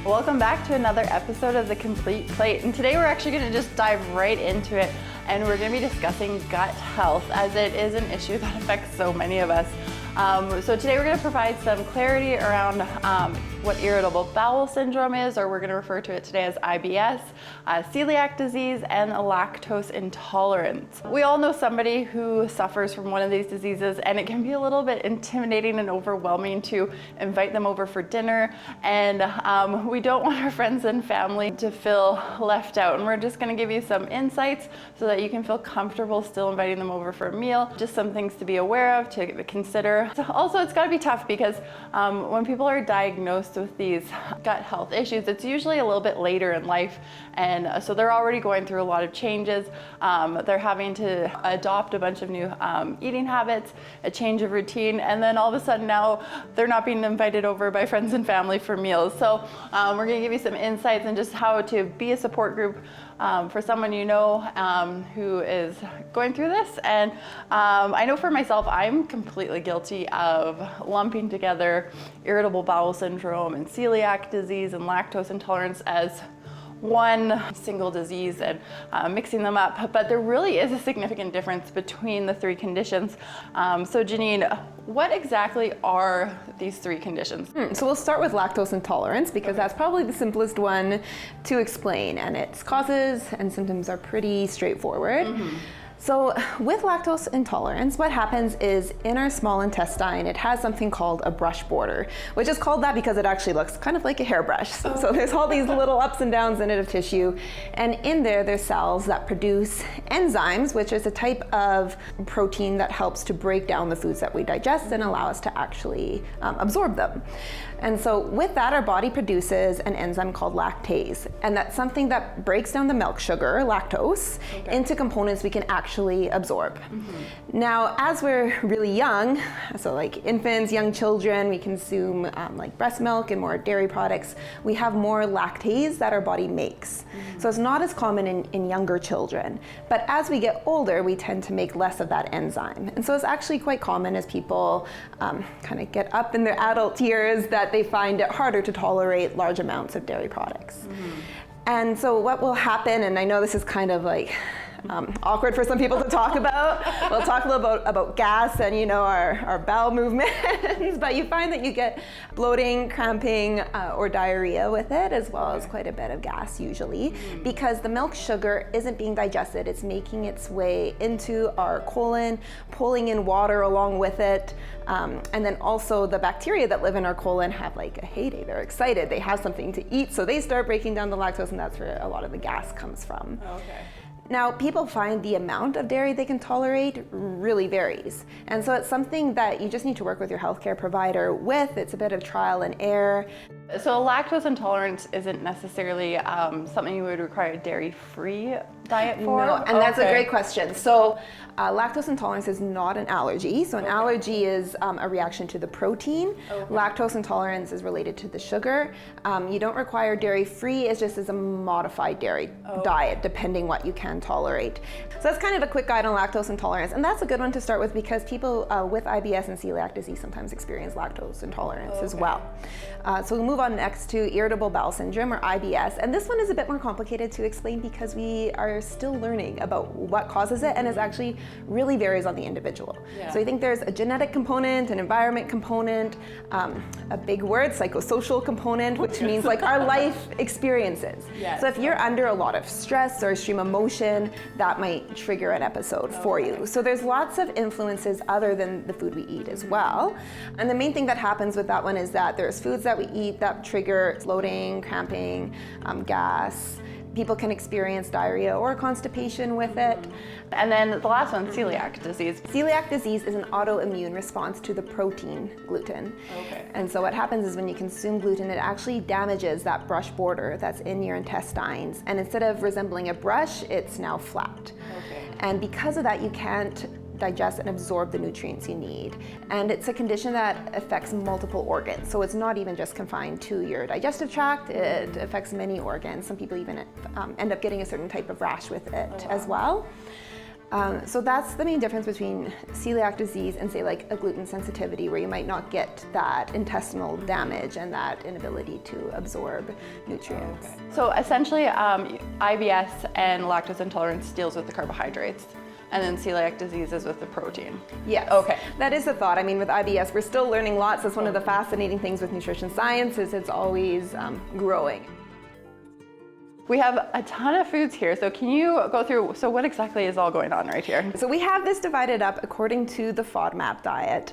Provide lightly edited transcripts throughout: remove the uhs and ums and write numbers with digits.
Welcome back to another episode of The Complete Plate. And today we're actually going to just dive right into it, and we're going to be discussing gut health, as it is an issue that affects so many of us. So today we're going to provide some clarity around what Irritable Bowel Syndrome is, or we're going to refer to it today as IBS, Celiac Disease, and lactose intolerance. We all know somebody who suffers from one of these diseases, and it can be a little bit intimidating and overwhelming to invite them over for dinner, and we don't want our friends and family to feel left out. And we're just going to give you some insights so that you can feel comfortable still inviting them over for a meal. Just some things to be aware of, to consider. So also, it's got to be tough because when people are diagnosed with these gut health issues, it's usually a little bit later in life, and so they're already going through a lot of changes. They're having to adopt a bunch of new eating habits, a change of routine, and then all of a sudden now they're not being invited over by friends and family for meals. So we're going to give you some insights on just how to be a support group for someone you know who is going through this. And I know for myself, I'm completely guilty of lumping together irritable bowel syndrome and celiac disease and lactose intolerance as one single disease and mixing them up, but there really is a significant difference between the three conditions. So Janine, what exactly are these three conditions? So we'll start with lactose intolerance because that's probably the simplest one to explain, and its causes and symptoms are pretty straightforward. So with lactose intolerance, what happens is in our small intestine, it has something called a brush border, which is called that because it actually looks kind of like a hairbrush. So there's all these little ups and downs in it of tissue. And in there's cells that produce enzymes, which is a type of protein that helps to break down the foods that we digest and allow us to actually absorb them. And so with that, our body produces an enzyme called lactase. And that's something that breaks down the milk sugar, lactose, into components we can actually absorb. Now, as we're really young, so like infants, young children, we consume like breast milk and more dairy products, we have more lactase that our body makes. So it's not as common in younger children. But as we get older, we tend to make less of that enzyme. And so it's actually quite common as people kind of get up in their adult years that they find it harder to tolerate large amounts of dairy products. And so what will happen, and I know this is kind of like awkward for some people to talk about. We'll talk a little about gas and our bowel movements, but you find that you get bloating, cramping, or diarrhea with it, as well as quite a bit of gas usually, because the milk sugar isn't being digested. It's making its way into our colon, pulling in water along with it, and then also the bacteria that live in our colon have like a heyday. They're excited. They have something to eat, so they start breaking down the lactose, and that's where a lot of the gas comes from. Now, people find the amount of dairy they can tolerate really varies. And so it's something that you just need to work with your healthcare provider with. It's a bit of trial and error. So lactose intolerance isn't necessarily something you would require a dairy-free diet for? No, and that's a great question. So lactose intolerance is not an allergy. So an allergy is a reaction to the protein. Lactose intolerance is related to the sugar. You don't require dairy-free, it's just as a modified dairy diet, depending what you can tolerate. So that's kind of a quick guide on lactose intolerance. And that's a good one to start with because people with IBS and celiac disease sometimes experience lactose intolerance as well. So we'll move on next to irritable bowel syndrome, or IBS. And this one is a bit more complicated to explain because we are still learning about what causes it, and it actually really varies on the individual. So I think there's a genetic component, an environment component, a big word, psychosocial component, which means like our life experiences. So if you're under a lot of stress or extreme emotion, that might trigger an episode for you. So there's lots of influences other than the food we eat as well. And the main thing that happens with that one is that there's foods that we eat that trigger bloating, cramping, gas. People can experience diarrhea or constipation with it. And then the last one, celiac disease. Celiac disease is an autoimmune response to the protein gluten. And so what happens is when you consume gluten, it actually damages that brush border that's in your intestines. And instead of resembling a brush, it's now flat. And because of that, you can't digest and absorb the nutrients you need. And it's a condition that affects multiple organs. So it's not even just confined to your digestive tract, it affects many organs. Some people even end up getting a certain type of rash with it as well. So that's the main difference between celiac disease and say like a gluten sensitivity, where you might not get that intestinal damage and that inability to absorb nutrients. So essentially, IBS and lactose intolerance deals with the carbohydrates, and then celiac disease is with the protein. Yes. Okay. That is the thought. I mean, with IBS, we're still learning lots. That's one of the fascinating things with nutrition science, is it's always growing. We have a ton of foods here, so can you go through, so what exactly is all going on right here? So we have this divided up according to the FODMAP diet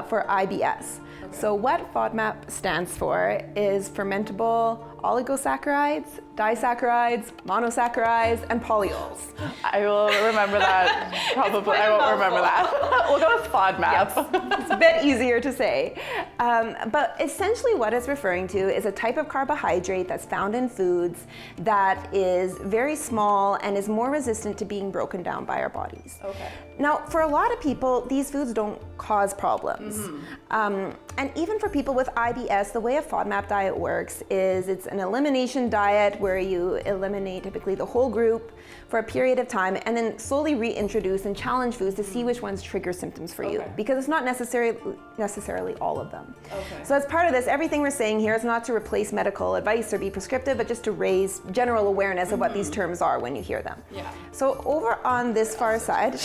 for IBS. So what FODMAP stands for is fermentable oligosaccharides, disaccharides, monosaccharides, and polyols. I will remember that. Probably, I won't remember that. We'll go with FODMAP. Yes. It's a bit easier to say. But essentially what it's referring to is a type of carbohydrate that's found in foods that is very small and is more resistant to being broken down by our bodies. Okay. Now, for a lot of people, these foods don't cause problems. And even for people with IBS, the way a FODMAP diet works is it's an elimination diet where you eliminate typically the whole group for a period of time and then slowly reintroduce and challenge foods to see which ones trigger symptoms for you, because it's not necessarily all of them. So as part of this, everything we're saying here is not to replace medical advice or be prescriptive, but just to raise general awareness of what these terms are when you hear them. So over on this far side,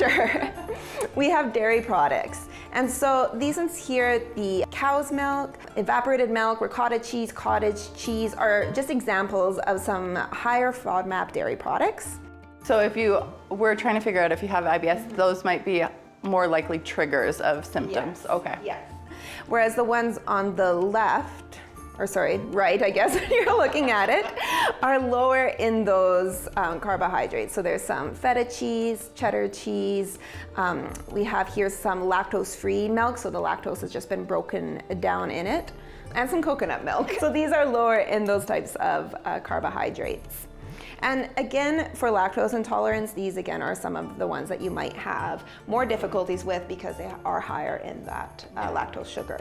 we have dairy products. And so these ones here, the cow's milk, evaporated milk, ricotta cheese, cottage cheese, are just examples of some higher FODMAP dairy products. So if you were trying to figure out if you have IBS, those might be more likely triggers of symptoms. Yes. Okay. Yes. Whereas the ones on the left, or sorry, right, I guess, when you're looking at it, are lower in those carbohydrates. So there's some feta cheese, cheddar cheese. We have here some lactose-free milk, so the lactose has just been broken down in it, and some coconut milk. So these are lower in those types of carbohydrates. And again, for lactose intolerance, these again are some of the ones that you might have more difficulties with because they are higher in that lactose sugar.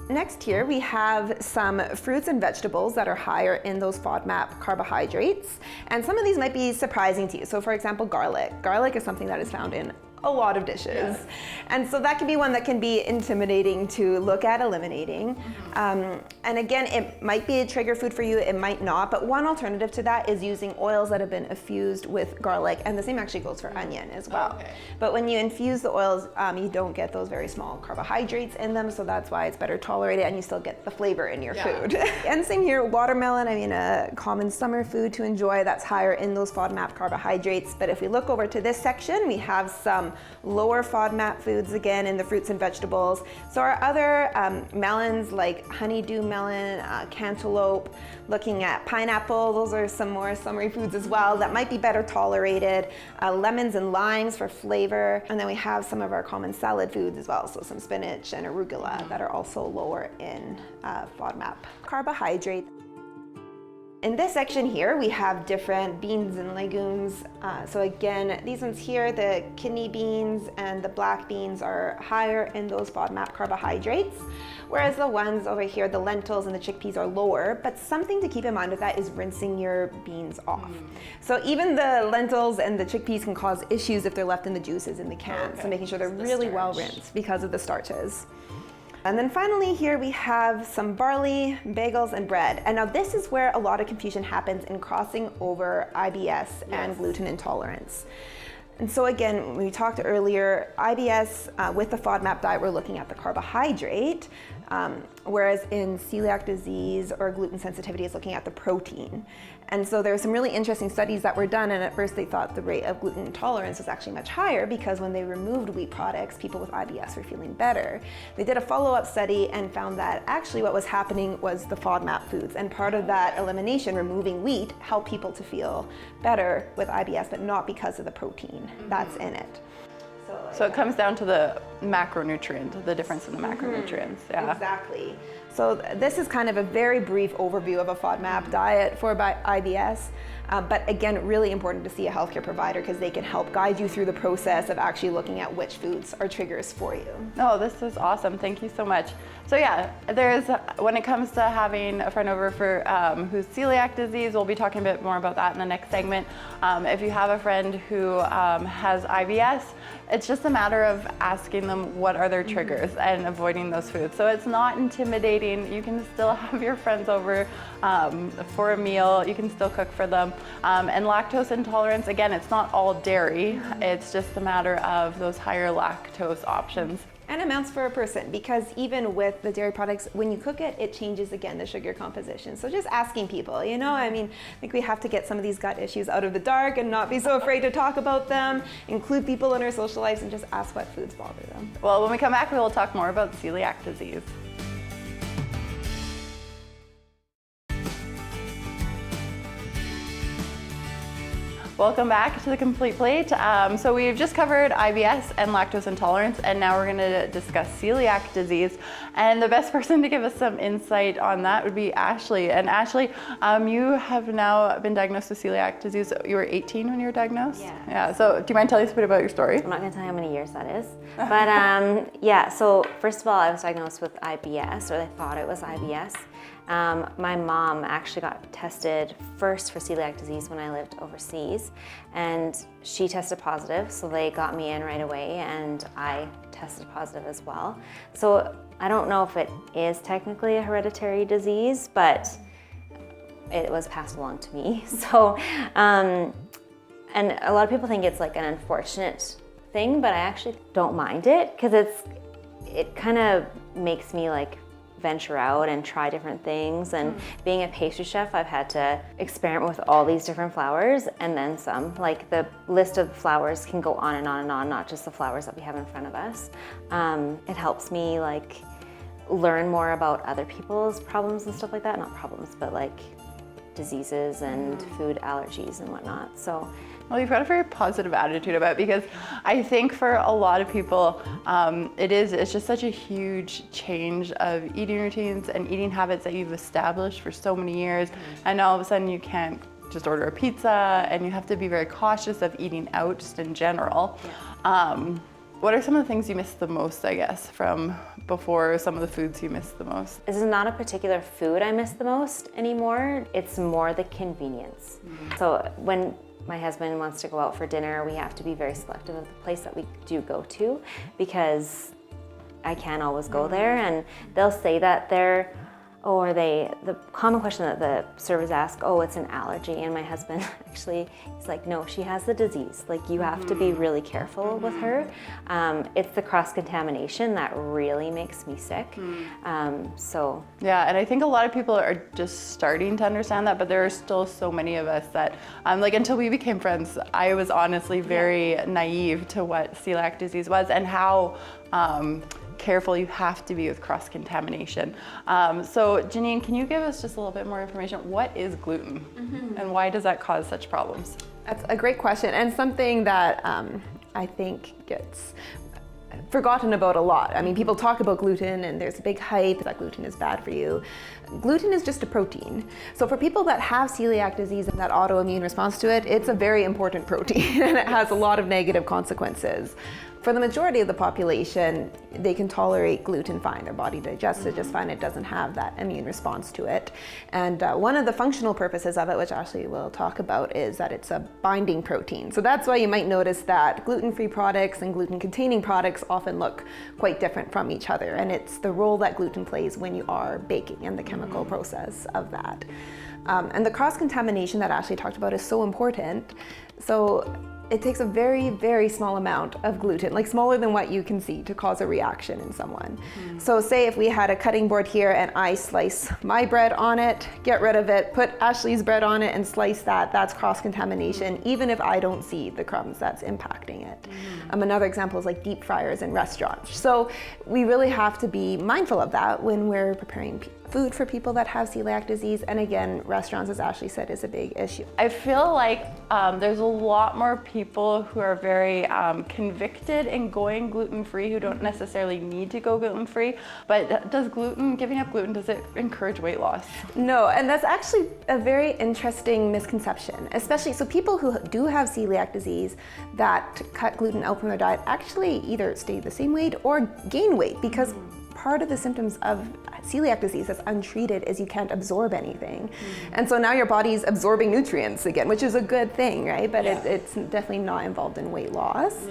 Next here, we have some fruits and vegetables that are higher in those FODMAP carbohydrates. And some of these might be surprising to you. So for example, garlic. Garlic is something that is found in a lot of dishes. And so that can be one that can be intimidating to look at eliminating. And again, it might be a trigger food for you, it might not, but one alternative to that is using oils that have been infused with garlic, and the same actually goes for onion as well. But when you infuse the oils, you don't get those very small carbohydrates in them, so that's why it's better tolerated and you still get the flavor in your food. And same here, watermelon, I mean a common summer food to enjoy that's higher in those FODMAP carbohydrates. But if we look over to this section, we have some lower FODMAP foods again in the fruits and vegetables. So our other melons like honeydew melon, cantaloupe, looking at pineapple, those are some more summery foods as well that might be better tolerated. Lemons and limes for flavor. And then we have some of our common salad foods as well, so some spinach and arugula that are also lower in FODMAP carbohydrates. In this section here, we have different beans and legumes. So again, these ones here, the kidney beans and the black beans are higher in those FODMAP carbohydrates, whereas the ones over here, the lentils and the chickpeas are lower. But something to keep in mind with that is rinsing your beans off. So even the lentils and the chickpeas can cause issues if they're left in the juices in the can. So making sure they're really well rinsed because of the starches. And then finally here we have some barley, bagels, and bread. And now this is where a lot of confusion happens in crossing over IBS and gluten intolerance. And so again, we talked earlier, IBS with the FODMAP diet, we're looking at the carbohydrate, whereas in celiac disease or gluten sensitivity is looking at the protein. And so there were some really interesting studies that were done, and at first they thought the rate of gluten intolerance was actually much higher because when they removed wheat products, people with IBS were feeling better. They did a follow-up study and found that actually what was happening was the FODMAP foods, and part of that elimination, removing wheat, helped people to feel better with IBS, but not because of the protein that's in it. So it comes down to the macronutrient, the difference in the macronutrients. Exactly. So this is kind of a very brief overview of a FODMAP diet for IBS. But again, really important to see a healthcare provider because they can help guide you through the process of actually looking at which foods are triggers for you. Oh, this is awesome. Thank you so much. So yeah, when it comes to having a friend over for who's celiac disease, we'll be talking a bit more about that in the next segment. If you have a friend who has IBS, it's just a matter of asking them what are their triggers and avoiding those foods. So it's not intimidating. You can still have your friends over for a meal. You can still cook for them. And lactose intolerance, again, it's not all dairy. It's just a matter of those higher lactose options. And amounts for a person, because even with the dairy products, when you cook it, it changes again the sugar composition. So just asking people, I think we have to get some of these gut issues out of the dark and not be so afraid to talk about them, include people in our social lives, and just ask what foods bother them. Well, when we come back, we will talk more about celiac disease. Welcome back to The Complete Plate. So we've just covered IBS and lactose intolerance, and now we're going to discuss celiac disease. And the best person to give us some insight on that would be Ashley. And Ashley, you have now been diagnosed with celiac disease. You were 18 when you were diagnosed? Yeah. So do you mind telling us a bit about your story? I'm not going to tell you how many years that is. But so first of all, I was diagnosed with IBS, or they thought it was IBS. My mom actually got tested first for celiac disease when I lived overseas, and she tested positive, so they got me in right away, and I tested positive as well. So I don't know if it is technically a hereditary disease, but it was passed along to me. So, and a lot of people think it's like an unfortunate thing, but I actually don't mind it, because it kind of makes me like venture out and try different things. And being a pastry chef, I've had to experiment with all these different flours and then some. Like the list of flours can go on and on and on, not just the flours that we have in front of us. It helps me like learn more about other people's problems and stuff like that. Not problems, but like diseases and food allergies and whatnot. So. Well, you've got a very positive attitude about it, because I think for a lot of people, it's just such a huge change of eating routines and eating habits that you've established for so many years. And all of a sudden you can't just order a pizza, and you have to be very cautious of eating out just in general. What are some of the things you miss the most, I guess, from before, some of the foods you miss the most? This is not a particular food I miss the most anymore. It's more the convenience. So when my husband wants to go out for dinner, we have to be very selective of the place that we do go to, because I can't always go there, and they'll say that the common question that the servers ask, it's an allergy, and my husband actually, he's like, no, she has the disease. Like, you have to be really careful with her. It's the cross-contamination that really makes me sick. Yeah, and I think a lot of people are just starting to understand that, but there are still so many of us that, until we became friends, I was honestly very naive to what celiac disease was and how careful you have to be with cross-contamination. So Janine, can you give us just a little bit more information? What is gluten and why does that cause such problems? That's a great question, and something that I think gets forgotten about a lot. I mean, people talk about gluten and there's a big hype that gluten is bad for you. Gluten is just a protein. So for people that have celiac disease and that autoimmune response to it, it's a very important protein and it has a lot of negative consequences. For the majority of the population, they can tolerate gluten fine. Their body digests it just fine. It doesn't have that immune response to it. And one of the functional purposes of it, which Ashley will talk about, is that it's a binding protein. So that's why you might notice that gluten-free products and gluten-containing products often look quite different from each other. And it's the role that gluten plays when you are baking and the chemical process of that. And the cross-contamination that Ashley talked about is so important. So it takes a very, very small amount of gluten, like smaller than what you can see, to cause a reaction in someone. So say if we had a cutting board here and I slice my bread on it, get rid of it, put Ashley's bread on it and slice that, that's cross-contamination, even if I don't see the crumbs that's impacting it. Another example is like deep fryers in restaurants. So we really have to be mindful of that when we're preparing food for people that have celiac disease. And again, restaurants, as Ashley said, is a big issue. I feel like there's a lot more people who are very convicted in going gluten-free who don't necessarily need to go gluten-free. But giving up gluten, does it encourage weight loss? No, and that's actually a very interesting misconception, especially so people who do have celiac disease that cut gluten out from their diet actually either stay the same weight or gain weight, because part of the symptoms of celiac disease that's untreated is you can't absorb anything. And so now your body's absorbing nutrients again, which is a good thing, right? But it's definitely not involved in weight loss.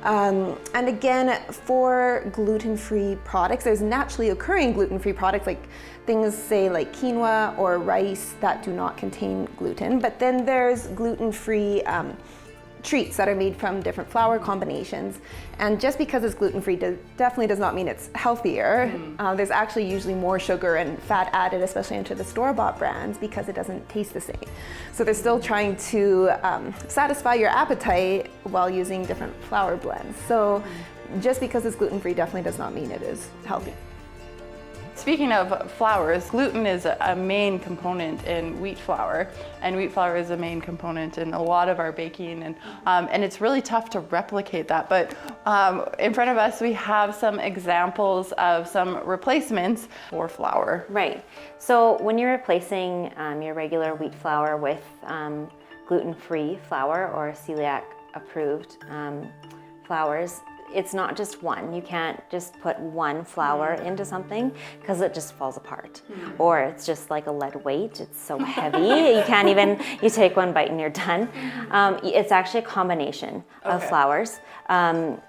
And again, for gluten-free products, there's naturally occurring gluten-free products like things, say, like quinoa or rice that do not contain gluten. But then there's gluten-free treats that are made from different flour combinations. And just because it's gluten-free definitely does not mean it's healthier. There's actually usually more sugar and fat added, especially into the store-bought brands, because it doesn't taste the same. So they're still trying to satisfy your appetite while using different flour blends. So just because it's gluten-free definitely does not mean it is healthy. Speaking of flours, gluten is a main component in wheat flour, and wheat flour is a main component in a lot of our baking, and it's really tough to replicate that. But in front of us, we have some examples of some replacements for flour. Right. So when you're replacing your regular wheat flour with gluten-free flour or celiac-approved flours, it's not just one. You can't just put one flour into something because it just falls apart. Or it's just like a lead weight. It's so heavy. You can't even, you take one bite and you're done. It's actually a combination of flours. And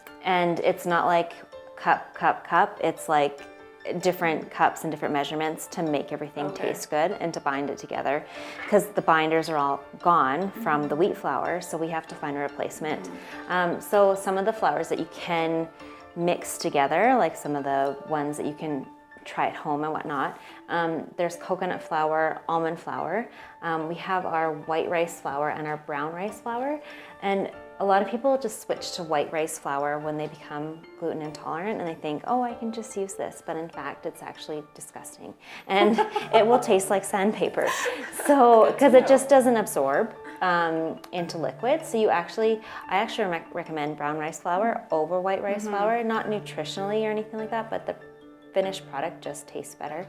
it's not like cup. It's like different cups and different measurements to make everything taste good and to bind it together, because the binders are all gone from the wheat flour, so we have to find a replacement. So some of the flours that you can mix together, like some of the ones that you can try at home and whatnot, there's coconut flour, almond flour. We have our white rice flour and our brown rice flour, and a lot of people just switch to white rice flour when they become gluten intolerant, and they think, oh, I can just use this, but in fact it's actually disgusting and it will taste like sandpaper. So because it just doesn't absorb into liquid. So I actually recommend brown rice flour over white rice flour, not nutritionally or anything like that, but the finished product just tastes better.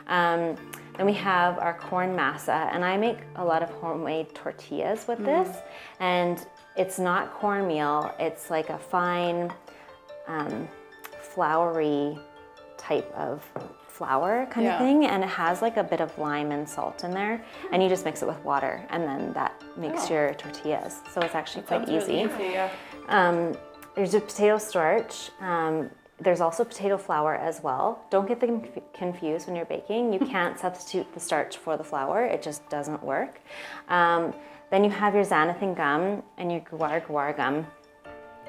Then we have our corn masa, and I make a lot of homemade tortillas with this, and it's not cornmeal, it's like a fine, floury type of flour kind of thing, and it has like a bit of lime and salt in there, and you just mix it with water, and then that makes your tortillas. So it's actually quite easy. Really easy, There's a potato starch. There's also potato flour as well. Don't get them confused when you're baking. You can't substitute the starch for the flour. It just doesn't work. Then you have your xanthan gum and your guar gum.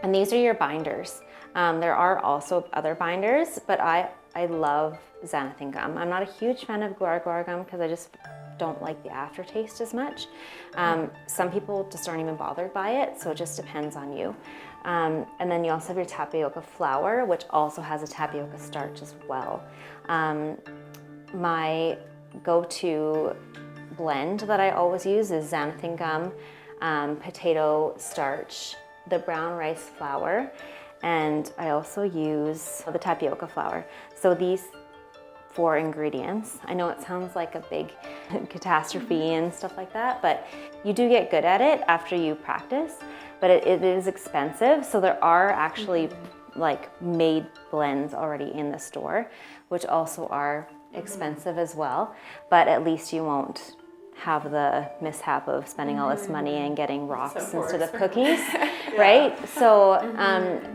And these are your binders. There are also other binders, but I love xanthan gum. I'm not a huge fan of guar gum because I just don't like the aftertaste as much. Some people just aren't even bothered by it, so it just depends on you. And then you also have your tapioca flour, which also has a tapioca starch as well. My go-to blend that I always use is xanthan gum, potato starch, the brown rice flour, and I also use the tapioca flour. So these 4 ingredients. I know it sounds like a big catastrophe and stuff like that, but you do get good at it after you practice, but it is expensive. So there are actually like made blends already in the store, which also are expensive as well, but at least you won't have the mishap of spending all this money and getting rocks instead of cookies, right? So,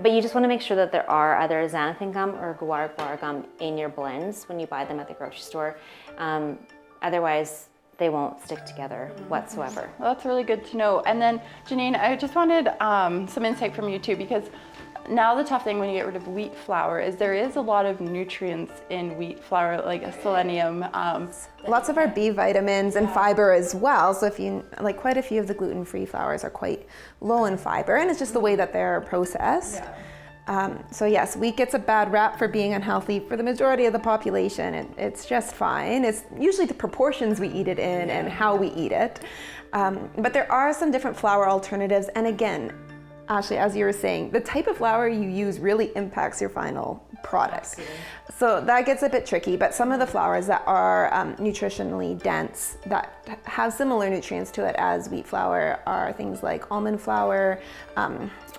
but you just want to make sure that there are either xanthan gum or guar gum in your blends when you buy them at the grocery store. Otherwise, they won't stick together whatsoever. Well, that's really good to know. And then, Janine, I just wanted some insight from you too, because now the tough thing when you get rid of wheat flour is there is a lot of nutrients in wheat flour, like selenium. Lots of our B vitamins and fiber as well. So if you, like, quite a few of the gluten-free flours are quite low in fiber, and it's just the way that they're processed. So yes, wheat gets a bad rap for being unhealthy for the majority of the population. It's just fine. It's usually the proportions we eat it in and how we eat it. But there are some different flour alternatives, and again, Ashley, as you were saying, the type of flour you use really impacts your final product. Absolutely. So that gets a bit tricky, but some of the flours that are nutritionally dense, that have similar nutrients to it as wheat flour, are things like almond flour,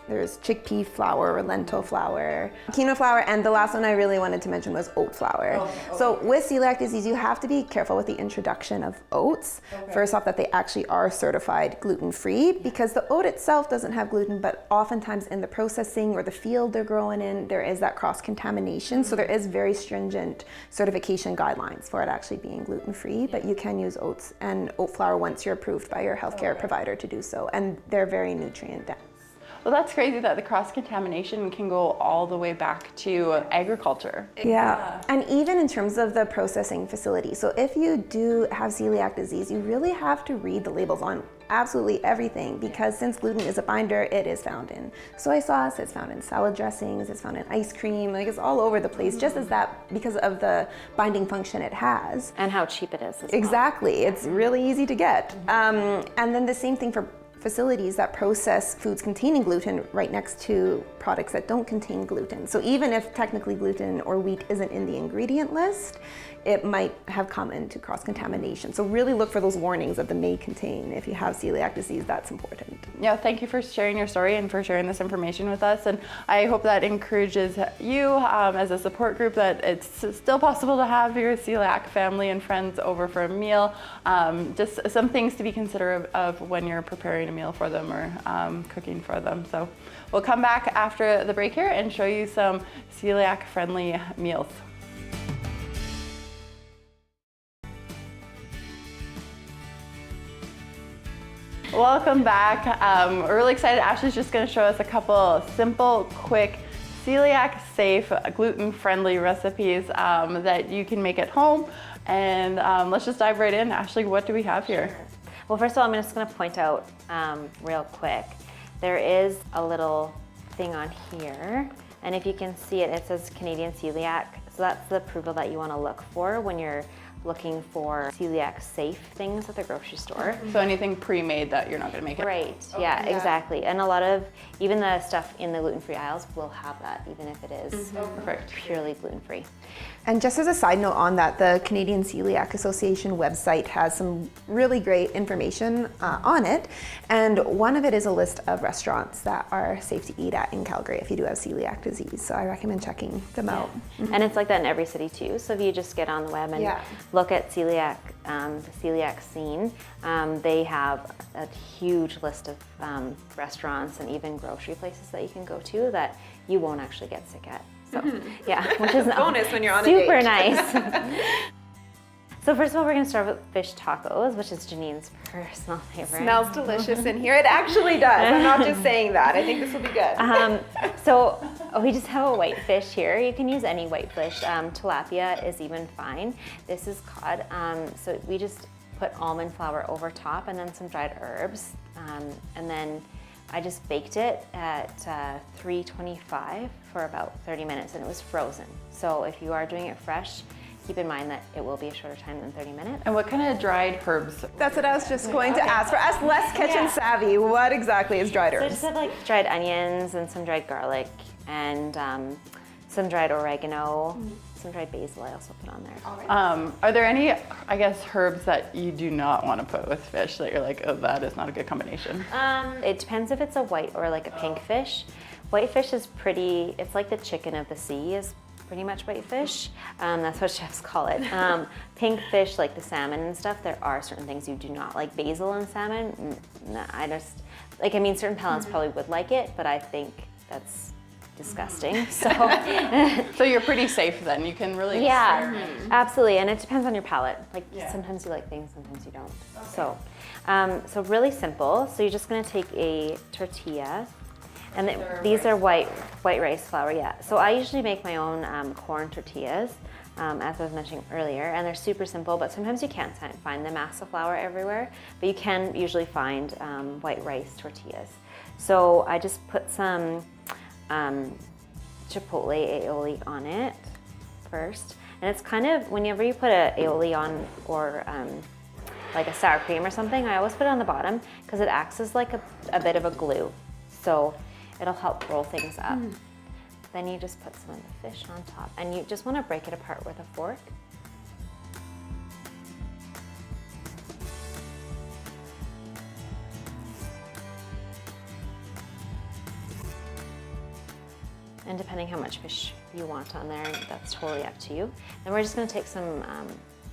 there's chickpea flour or lentil flour, quinoa flour, and the last one I really wanted to mention was oat flour. Okay. So with celiac disease, you have to be careful with the introduction of oats. Okay. First off, that they actually are certified gluten-free, because the oat itself doesn't have gluten, but oftentimes in the processing or the field they're growing in, there is that cross-contamination. So there is very stringent certification guidelines for it actually being gluten-free, but you can use oats and oat flour once you're approved by your healthcare provider to do so, and they're very nutrient dense. Well, that's crazy that the cross-contamination can go all the way back to agriculture. Yeah, and even in terms of the processing facility. So if you do have celiac disease, you really have to read the labels on absolutely everything, because since gluten is a binder, it is found in soy sauce, it's found in salad dressings, it's found in ice cream, like it's all over the place, just as that, because of the binding function it has. And how cheap it is as well. Exactly, it's really easy to get. And then the same thing for facilities that process foods containing gluten right next to products that don't contain gluten. So even if technically gluten or wheat isn't in the ingredient list, it might have come into cross-contamination. So really look for those warnings that they may contain. If you have celiac disease, that's important. Yeah, thank you for sharing your story and for sharing this information with us. And I hope that encourages you as a support group that it's still possible to have your celiac family and friends over for a meal. Just some things to be considerate of when you're preparing a meal for them or cooking for them. So we'll come back after the break here and show you some celiac-friendly meals. Welcome back. We're really excited. Ashley's just going to show us a couple simple, quick, celiac-safe, gluten-friendly recipes that you can make at home. And let's just dive right in. Ashley, what do we have here? Well, first of all, I'm just going to point out real quick, there is a little thing on here, and if you can see it, it says Canadian Celiac. So that's the approval that you want to look for when you're looking for celiac safe things at the grocery store. So anything pre-made that you're not going to make it? Right, yeah, exactly. And a lot of, even the stuff in the gluten-free aisles will have that, even if it is Perfect. purely gluten-free. And just as a side note on that, the Canadian Celiac Association website has some really great information on it. And one of it is a list of restaurants that are safe to eat at in Calgary if you do have celiac disease. So I recommend checking them out. And it's like that in every city too. So if you just get on the web and look at celiac, the celiac scene, they have a huge list of restaurants and even grocery places that you can go to that you won't actually get sick at. So yeah, which is bonus when you're on a super date. Nice. So first of all, we're gonna start with fish tacos, which is Janine's personal favorite. Smells delicious in here. It actually does. I'm not just saying that. I think this will be good. So we just have a white fish here. You can use any white fish. Tilapia is even fine. This is cod. So we just put almond flour over top and then some dried herbs. And then I just baked it at 325 for about 30 minutes, and it was frozen. So if you are doing it fresh, keep in mind that it will be a shorter time than 30 minutes. And what kind of dried herbs? That's what I was just going to ask. For us less kitchen savvy, what exactly is dried So I herbs? just have like dried onions and some dried garlic and some dried oregano, some dried basil I also put on there. Are there any, I guess, herbs that you do not want to put with fish that you're like, oh, that is not a good combination? It depends if it's a white or like a pink fish. White fish is pretty, it's like the chicken of the sea is pretty much white fish. That's what chefs call it. Pink fish, like the salmon and stuff, there are certain things you do not like. Basil and salmon, nah, I just, like, I mean, certain palates probably would like it, but I think that's disgusting. So, So you're pretty safe then. You can really yeah, absolutely. And it depends on your palate. Like sometimes you like things, sometimes you don't. So, so really simple. So you're just gonna take a tortilla, and these are white rice flour. Yeah. So I usually make my own corn tortillas, as I was mentioning earlier, and they're super simple. But sometimes you can't find the masa flour everywhere, but you can usually find white rice tortillas. So I just put some chipotle aioli on it first, and it's kind of, whenever you put a aioli on or like a sour cream or something, I always put it on the bottom because it acts as like a bit of a glue. So It'll help roll things up. Then you just put some of the fish on top, and you just want to break it apart with a fork. And depending how much fish you want on there, that's totally up to you. Then we're just going to take some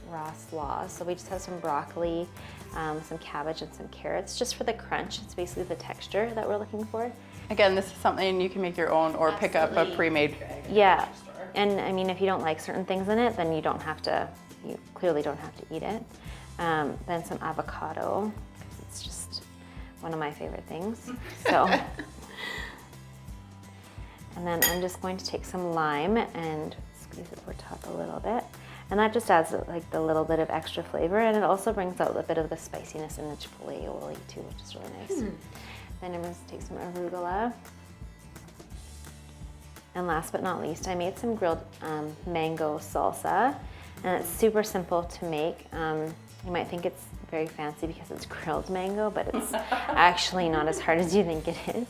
raw slaws. So we just have some broccoli, some cabbage, and some carrots, just for the crunch. It's basically the texture that we're looking for. Again, this is something you can make your own or pick up a pre-made. Yeah, and I mean, if you don't like certain things in it, then you clearly don't have to eat it. Then some avocado, because it's just one of my favorite things. So. And then I'm just going to take some lime and squeeze it over top a little bit. And that just adds like the little bit of extra flavor, and it also brings out a bit of the spiciness in the chipotle aioli too, which is really nice. Then I'm going to take some arugula. And last but not least, I made some grilled mango salsa, and it's super simple to make. You might think it's very fancy because it's grilled mango, but it's actually not as hard as you think it is.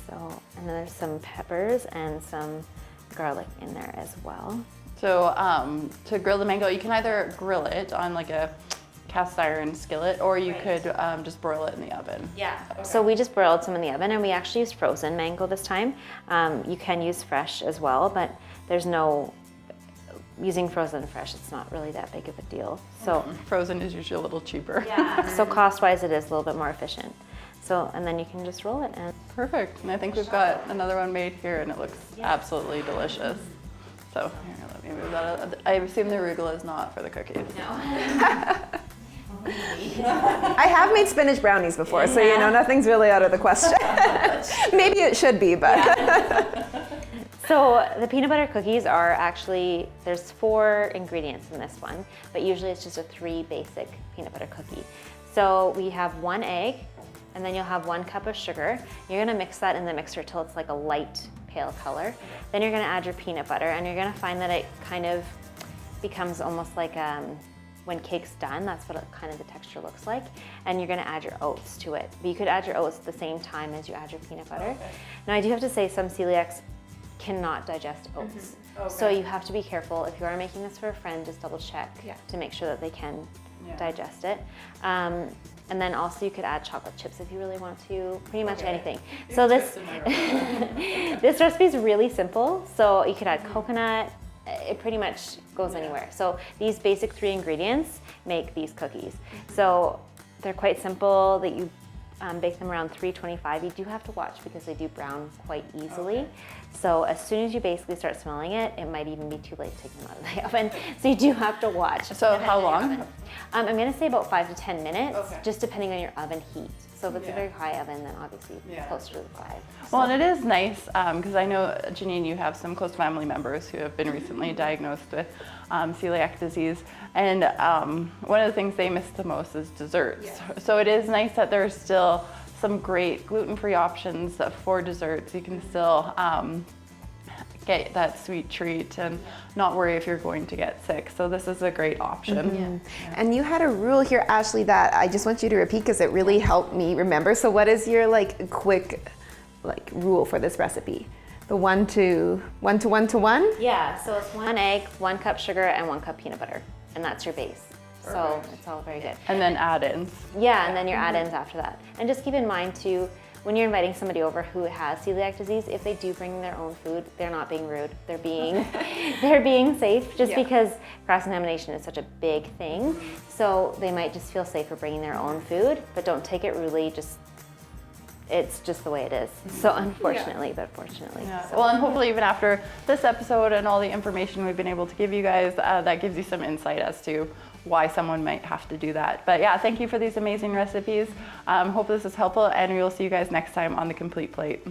So, and then there's some peppers and some garlic in there as well. So to grill the mango, you can either grill it on like a cast iron skillet, or you could just broil it in the oven. Yeah. Okay. So we just broiled some in the oven, and we actually used frozen mango this time. You can use fresh as well, but there's no, using frozen and fresh, it's not really that big of a deal. So frozen is usually a little cheaper. Yeah. So cost-wise, it is a little bit more efficient. So, and then you can just roll it in. Perfect. And I think we've got another one made here, and it looks absolutely delicious. So here, let me move that out. I assume the arugula is not for the cookies. No. I have made spinach brownies before, so you know, nothing's really out of the question. Maybe it should be, but. So the peanut butter cookies are actually, there's 4 ingredients in this one, but usually it's just a 3 basic peanut butter cookie. So we have 1 egg, and then you'll have 1 cup of sugar. You're gonna mix that in the mixer till it's like a light pale color. Then you're gonna add your peanut butter, and you're gonna find that it kind of becomes almost like when cake's done, that's what kind of the texture looks like. And you're gonna add your oats to it. But you could add your oats at the same time as you add your peanut butter. Okay. Now I do have to say some celiacs cannot digest oats. Okay. So you have to be careful. If you are making this for a friend, just double check to make sure that they can digest it. And then also you could add chocolate chips if you really want to, pretty much anything. So this, this recipe is really simple. So you could add coconut, it pretty much goes anywhere. So these basic 3 ingredients make these cookies. So they're quite simple, that you bake them around 325. You do have to watch because they do brown quite easily. Okay. So as soon as you basically start smelling it, it might even be too late to take them out of the oven. So you do have to watch. So how long? I'm gonna say about 5 to 10 minutes, just depending on your oven heat. So if it's a very high oven, then obviously it's closer to the 5. Well, and it is nice, because I know, Janine, you have some close family members who have been recently diagnosed with celiac disease. And one of the things they miss the most is desserts. Yes. So it is nice that there's still some great gluten-free options for desserts. You can still get that sweet treat and not worry if you're going to get sick. So this is a great option. And you had a rule here, Ashley, that I just want you to repeat because it really helped me remember. So what is your quick rule for this recipe? The 1 to 1 to 1 to 1? Yeah, so it's 1 egg, 1 cup sugar, and 1 cup peanut butter. And that's your base. So it's all very good. And then add-ins. Yeah, and then your add-ins after that. And just keep in mind too, when you're inviting somebody over who has celiac disease, if they do bring their own food, they're not being rude. They're being they're being safe, just because cross-contamination is such a big thing. So they might just feel safer bringing their own food, but don't take it rudely. It's just the way it is. So unfortunately, but fortunately. So. Well, and hopefully even after this episode and all the information we've been able to give you guys, that gives you some insight as to why someone might have to do that. But yeah, thank you for these amazing recipes. Hope this is helpful, and we will see you guys next time on The Complete Plate.